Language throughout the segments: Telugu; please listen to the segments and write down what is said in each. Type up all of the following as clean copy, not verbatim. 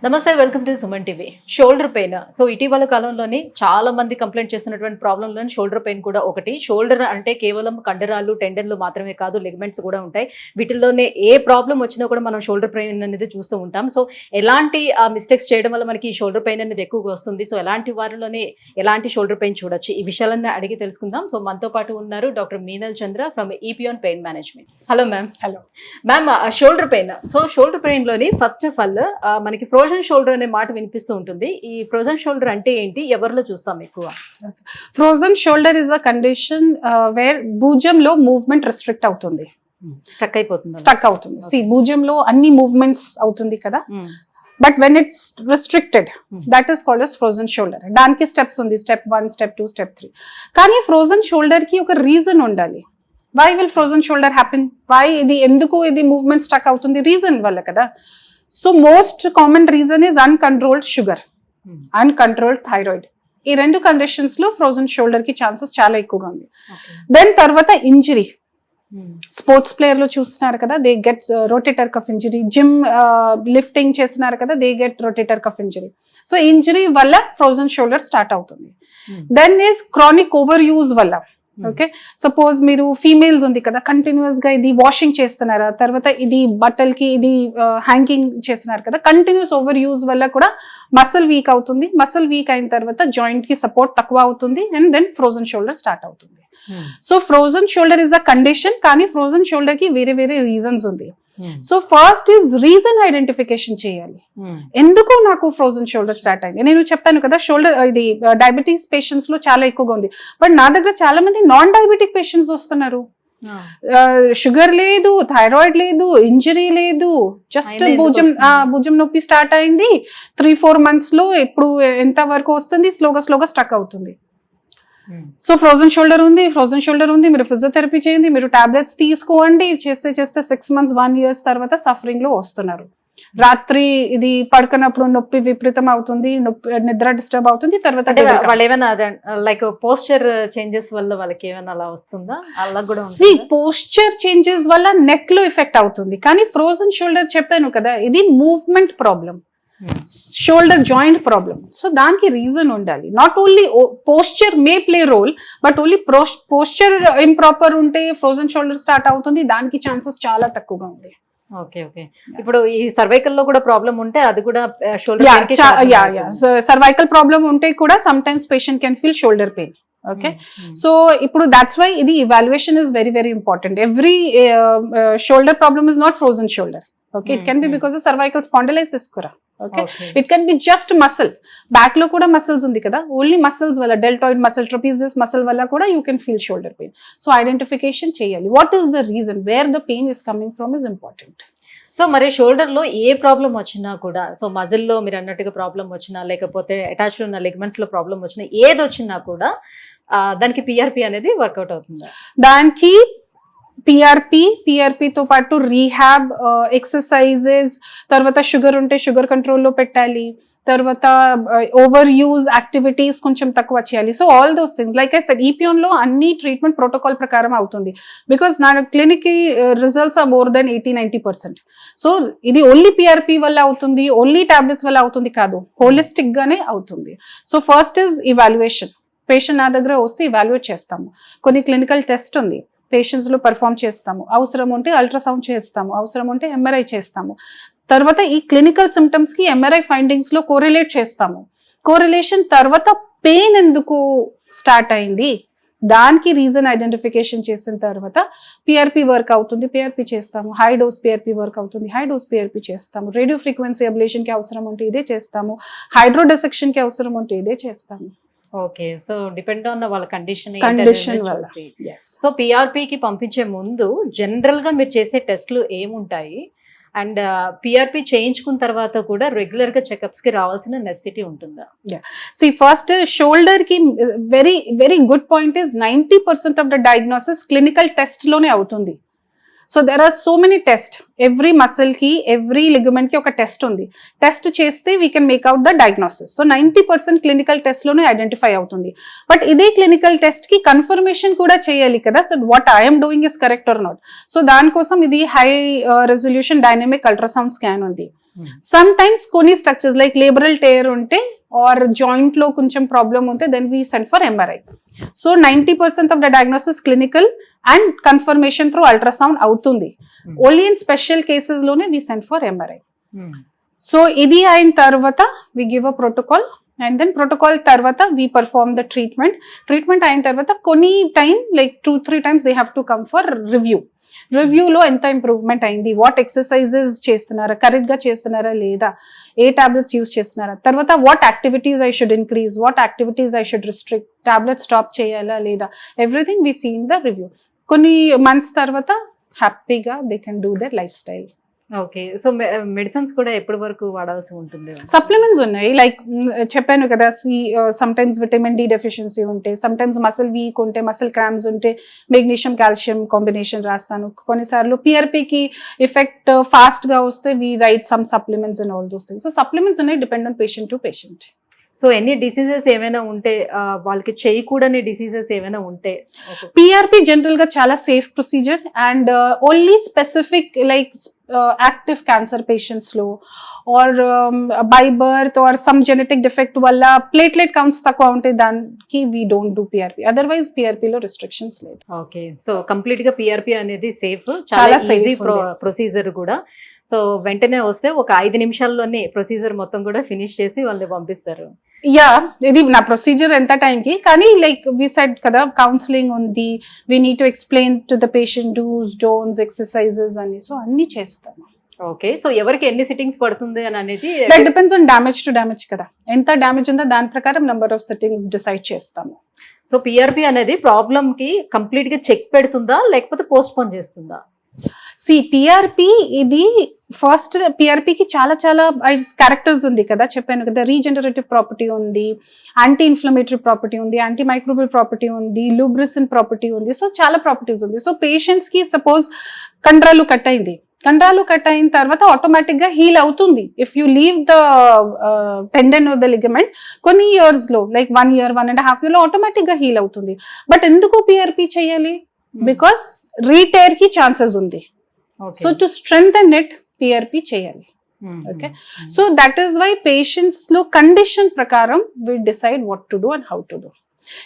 నమస్తే, welcome to Suman TV. Shoulder pain. So ఇటీవల కాలంలోని చాలా మంది కంప్లైంట్ చేస్తున్నటువంటి ప్రాబ్లంలో షోల్డర్ పెయిన్ కూడా ఒకటి. షోల్డర్ అంటే కేవలం కండరాలు, టెండన్లు మాత్రమే కాదు, లిగమెంట్స్ కూడా ఉంటాయి. వీటిల్లోనే ఏ ప్రాబ్లం వచ్చినా కూడా మనం షోల్డర్ పెయిన్ అనేది చూస్తూ ఉంటాం. సో ఎలాంటి మిస్టేక్స్ చేయడం వల్ల మనకి ఈ షోల్డర్ పెయిన్ అనేది ఎక్కువగా వస్తుంది, సో ఎలాంటి వారిలోనే ఎలాంటి షోల్డర్ పెయిన్ చూడొచ్చు, ఈ విషయాలన్నీ అడిగి తెలుసుకుందాం. సో మనతో పాటు ఉన్నారు doctor Meenal Chandra from EPN pain management. Hello ma'am. Hello ma'am, shoulder pain. So shoulder pain లోని ఫస్ట్ ఆఫ్ ఆల్ మనకి ఫ్రోజన్ షోల్డర్ అనే మాట వినిపిస్తూ ఉంటుంది. ఈ ఫ్రోజన్ షోల్డర్ అంటే ఏంటి, ఎవరిలో చూస్తాం ఎక్కువ? Frozen shoulder is a condition where భుజంలో మూవ్మెంట్ రెస్ట్రిక్ట్ అవుతుంది, స్టక్ అవుతుంది. భుజంలో అన్ని మూవ్మెంట్స్ అవుతుంది కదా, but when it's restricted that is called as frozen shoulder. దానికి స్టెప్స్ ఉంది, స్టెప్ 1, స్టెప్ 2, స్టెప్ 3. కానీ ఫ్రోజన్ షోల్డర్ కి ఒక రీజన్ ఉండాలి. Why will frozen shoulder happen, why ఇది ఎందుకు ఇది మూవ్మెంట్ స్టక్ అవుతుంది, రీజన్ వల్ల కదా. So most common reason is uncontrolled sugar, uncontrolled thyroid. ఈ రెండు కండిషన్స్ లో ఫ్రోజన్ షోల్డర్ కి ఛాన్సెస్ చాలా ఎక్కువగా ఉంది. దెన్ తర్వాత ఇంజరీ, స్పోర్ట్స్ ప్లేయర్ లో చూస్తున్నారు కదా, they get rotator cuff injury. Gym lifting చేస్తున్నారు కదా, they get rotator cuff injury. So injury వల్ల ఫ్రోజన్ షోల్డర్ స్టార్ట్ అవుతుంది. Then is chronic over use వల్ల. ఓకే, సపోజ్ మీరు ఫీమేల్స్ ఉంది కదా, కంటిన్యూస్ గా ఇది వాషింగ్ చేస్తున్నారా, తర్వాత ఇది బట్టలకి ఇది హ్యాంగింగ్ చేస్తున్నారు కదా, కంటిన్యూస్ ఓవర్ యూజ్ వల్ల కూడా మసిల్ వీక్ అవుతుంది. మసిల్ వీక్ అయిన తర్వాత జాయింట్ కి సపోర్ట్ తక్కువ అవుతుంది and then frozen shoulder start అవుతుంది. So frozen shoulder is a condition, కానీ ఫ్రోజన్ షోల్డర్ కి వేరే వేరే రీజన్స్ ఉంది. So first is reason identification చేయాలి. ఎందుకు నాకు ఫ్రోజన్ షోల్డర్ స్టార్ట్ అయింది? నేను చెప్పాను కదా, షోల్డర్ ఇది డయాబెటీస్ పేషెంట్స్ లో చాలా ఎక్కువగా ఉంది, బట్ నా దగ్గర చాలా మంది నాన్ డయాబెటిక్ పేషెంట్స్ వస్తున్నారు. షుగర్ లేదు, థైరాయిడ్ లేదు, ఇంజరీ లేదు, జస్ట్ భుజం నొప్పి స్టార్ట్ అయింది 3-4 months లో. ఇప్పుడు ఎంత వరకు వస్తుంది, స్లోగా స్టక్ అవుతుంది. సో ఫ్రోజన్ షోల్డర్ ఉంది, మీరు ఫిజియోథెరపీ చేయండి, మీరు టాబ్లెట్స్ తీసుకోండి, చేస్తే 6 months 1 year తర్వాత సఫరింగ్ లో వస్తున్నారు. రాత్రి ఇది పడుకున్నప్పుడు నొప్పి విపరీతం అవుతుంది, నిద్ర డిస్టర్బ్ అవుతుంది. తర్వాత వాళ్ళు ఏమైనా లైక్ పోస్చర్ చేంజెస్ వల్ల వాళ్ళకి ఏమైనా అలా వస్తుందా? అలా కూడా పోస్చర్ చేంజెస్ వల్ల నెక్ లో ఎఫెక్ట్ అవుతుంది. కానీ ఫ్రోజన్ షోల్డర్ చెప్పాను కదా, ఇది movement problem, shoulder joint problem. So దానికి రీజన్ ఉండాలి. Not only posture may play role, but only posture improper ఉంటే ఫ్రోజన్ షోల్డర్ స్టార్ట్ అవుతుంది. దానికి ఛాన్సెస్ చాలా తక్కువగా ఉంది. ఓకే, ఇప్పుడు ఈ సర్వైకల్ లో కూడా ప్రాబ్లం ఉంటే అది కూడా సర్వైకల్ ప్రాబ్లం ఉంటే కూడా some times patient can feel shoulder pain. Okay, so ఇప్పుడు దాట్స్ వై ఇది evaluation is very very important. Every shoulder problem is not frozen shoulder. Okay, it can be because of cervical spondylosis కూడా. Okay, it can be just muscle. Back లో కూడా మసిల్స్ ఉంది కదా, ఓన్లీ మసిల్స్ వల్ల, డెల్టాయిడ్ మసిల్, ట్రపీజియస్ మసిల్ వల్ల కూడా you can feel shoulder pain. So identification చేయాలి. What is the reason, where the pain is coming from is important. So మరి షోల్డర్ లో ఏ ప్రాబ్లం వచ్చినా కూడా, సో మజిల్ లో మీరు అన్నట్టుగా ప్రాబ్లం వచ్చినా, లేకపోతే అటాచ్డ్ ఉన్న లిగమెంట్స్ లో ప్రాబ్లం వచ్చినా, ఏది వచ్చినా కూడా దానికి పిఆర్పి అనేది వర్కౌట్ అవుతుందా? దానికి పిఆర్పితో పాటు రీహాబ్, ఎక్సర్సైజెస్, తర్వాత షుగర్ ఉంటే షుగర్ కంట్రోల్లో పెట్టాలి, తర్వాత ఓవర్ యూజ్ యాక్టివిటీస్ కొంచెం తక్కువ చేయాలి. So all those things like I said, EPN లో అన్ని ట్రీట్మెంట్ ప్రోటోకాల్ ప్రకారం అవుతుంది. బికాస్ నా clinic results are more than 80-90%. So ఇది ఓన్లీ పిఆర్పి వల్ల అవుతుంది, ఓన్లీ టాబ్లెట్స్ వల్ల అవుతుంది కాదు, హోలిస్టిక్ గానే అవుతుంది. So first is evaluation. Patient నా దగ్గర వస్తే ఇవాల్యుయేట్ చేస్తాము. కొన్ని క్లినికల్ టెస్ట్ ఉంది, పేషెంట్స్ లో పర్ఫామ్ చేస్తాము. అవసరం ఉంటే అల్ట్రాసౌండ్ చేస్తాము, అవసరం ఉంటే ఎంఆర్ఐ చేస్తాము. తర్వాత ఈ క్లినికల్ సిమ్టమ్స్ కి ఎంఆర్ఐ ఫైండింగ్స్ లో కోరిలేట్ చేస్తాము. కోరిలేషన్ తర్వాత పెయిన్ ఎందుకు స్టార్ట్ అయింది, దానికి రీజన్ ఐడెంటిఫికేషన్ చేసిన తర్వాత పిఆర్పి వర్క్ అవుతుంది, పిఆర్పి చేస్తాము. హై డోస్ పిఆర్పి వర్క్ అవుతుంది, హై డోస్ పిఆర్పి చేస్తాము. రేడియో ఫ్రీక్వెన్సీ అబ్లేషన్ కి అవసరం ఉంటే ఇదే చేస్తాము, హైడ్రో డిసెక్షన్ కి అవసరం ఉంటే ఇదే చేస్తాము. ఓకే, సో డిపెండ్ ఆన్ వాళ్ళ కండిషన్. వల్ల సో పిఆర్పికి పంపించే ముందు జనరల్ గా మీరు చేసే టెస్ట్లు ఏముంటాయి, అండ్ పిఆర్పి చేయించుకున్న తర్వాత కూడా రెగ్యులర్ గా చెకప్స్ కి రావాల్సిన నెసెసిటీ ఉంటుందా? ఫస్ట్ షోల్డర్ కి very very good point is 90% of the diagnosis clinical test లోనే అవుతుంది. So there are so many test, every muscle కి ఎవ్రీ లిగమెంట్ కి ఒక టెస్ట్ ఉంది. టెస్ట్ చేస్తే we can make out the diagnosis. So 90% clinical test లోనే ఐడెంటిఫై అవుతుంది. బట్ ఇదే క్లినికల్ టెస్ట్ కి కన్ఫర్మేషన్ కూడా చేయాలి కదా, so what I'm doing is correct or not. So దానికోసం ఇది high resolution dynamic ultrasound scan ఉంది. సమ్ టైమ్స్ కొన్ని స్ట్రక్చర్స్ లైక్ లేబరల్ టేర్ ఉంటే ఆర్ జాయింట్ లో కొంచెం ప్రాబ్లమ్ ఉంటే then we send for MRI. So 90% of the diagnosis clinical and confirmation through ultrasound అవుతుంది. ఓన్లీ ఇన్ స్పెషల్ కేసెస్ లోనే we send for MRI. So ఇది అయిన తర్వాత we give a protocol and then protocol తర్వాత వీ పర్ఫార్మ్ ద ట్రీట్మెంట్ అయిన తర్వాత కొన్ని time like 2-3 times they have to come for రివ్యూలో ఎంత ఇంప్రూవ్మెంట్ అయింది, వాట్ ఎక్సర్సైజెస్ చేస్తున్నారా, కరెక్ట్ గా చేస్తున్నారా లేదా, ఏ టాబ్లెట్స్ యూస్ చేస్తున్నారా, తర్వాత what activities I should increase, what activities I should restrict, tablets stop చేయాలా లేదా, everything we see in the review. కొన్ని మంత్స్ తర్వాత హ్యాపీగా they can do their lifestyle. Okay. So medicines కూడా ఎప్పటి వరకు వాడాల్సి ఉంటుంది? సప్లిమెంట్స్ ఉన్నాయి, లైక్ చెప్పాను కదా, some times vitamin D deficiency ఉంటే, సమ్ టైమ్స్ మసిల్ వీక్ ఉంటే, మసిల్ క్రామ్స్ ఉంటే మెగ్నీషియం కాల్షియం కాంబినేషన్ రాస్తాను. కొన్నిసార్లు పిఆర్పికి ఎఫెక్ట్ ఫాస్ట్ గా వస్తే we write some supplements and all those things. So supplements ఉన్నాయి, depend on patient to patient. So ఎన్ని డిసీజెస్ ఏమైనా ఉంటే వాళ్ళకి చేయకూడని డిసీజెస్ ఏమైనా ఉంటే? పిఆర్పి జనరల్ గా చాలా safe procedure and only specific like active cancer patients లో or by birth or some genetic defect వల్ల ప్లేట్లెట్ కౌంట్స్ తక్కువ ఉంటే దానికి we don't do PRP. Otherwise పిఆర్పిలో రిస్ట్రిక్షన్స్ లేదు. ఓకే. సో కంప్లీట్ గా పిఆర్పి అనేది సేఫ్, చాలా ఈజీ ప్రొసీజర్ కూడా. సో వెంటనే వస్తే ఒక 5 నిమిషాల్లోనే ప్రొసీజర్ మొత్తం కూడా ఫినిష్ చేసి వాళ్ళని పంపిస్తారు. యా, ఇది నా ప్రొసీజర్ ఎంత టైంకి, కానీ లైక్ వి సెడ్ కదా కౌన్సిలింగ్ ఉంది, we need to explain to the patient dos don'ts exercises అని. సో అన్ని చేస్తాను. ఓకే. సో ఎవరికి ఎన్ని సిట్టింగ్స్ పడుతుంది అని అనేది that depends on damage to damage కదా, ఎంత డ్యామేజ్ ఉందో దాని ప్రకారం నెంబర్ ఆఫ్ సిట్టింగ్స్ డిసైడ్ చేస్తాము. సో పిఆర్పి అనేది ప్రాబ్లమ్ కి కంప్లీట్ గా చెక్ పెడుతుందా లేకపోతే పోస్ట్ పోన్ చేస్తుందా? పిఆర్పి ఇది ఫస్ట్ పిఆర్పికి చాలా చాలా క్యారెక్టర్స్ ఉంది కదా, చెప్పాను కదా, రీజనరేటివ్ ప్రాపర్టీ ఉంది, యాంటీ ఇన్ఫ్లమేటరీ ప్రాపర్టీ ఉంది, యాంటీ మైక్రోబియల్ ప్రాపర్టీ ఉంది, లూబ్రిసిన్ ప్రాపర్టీ ఉంది. సో చాలా ప్రాపర్టీస్ ఉంది. సో పేషెంట్స్ కి సపోజ్ కండరాలు కట్ అయిన తర్వాత ఆటోమేటిక్ గా హీల్ అవుతుంది if you leave the tendon or the ligament. కొన్ని ఇయర్స్ లో లైక్ 1 year 1.5 year లో ఆటోమేటిక్ గా హీల్ అవుతుంది. బట్ ఎందుకు పిఆర్పి చేయాలి? బికాస్ రీటేర్ కి ఛాన్సెస్ ఉంది. So to strengthen it PRP చేయాలి. Okay. So that is why patients లో కండిషన్ ప్రకారం we decide what to do and how to do.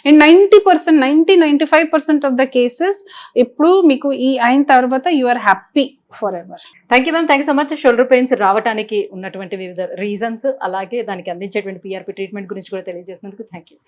In 90-95% of the cases ఇప్పుడు మీకు ఈ అయిన తర్వాత you are happy forever. Thank you ma'am. Thank you so much. Shoulder pains రావడానికి ఉన్నటువంటి వివిధ రీజన్స్, అలాగే దానికి అందించేటువంటి పిఆర్పి ట్రీట్మెంట్ గురించి కూడా తెలియజేసినందుకు థ్యాంక్ యూ.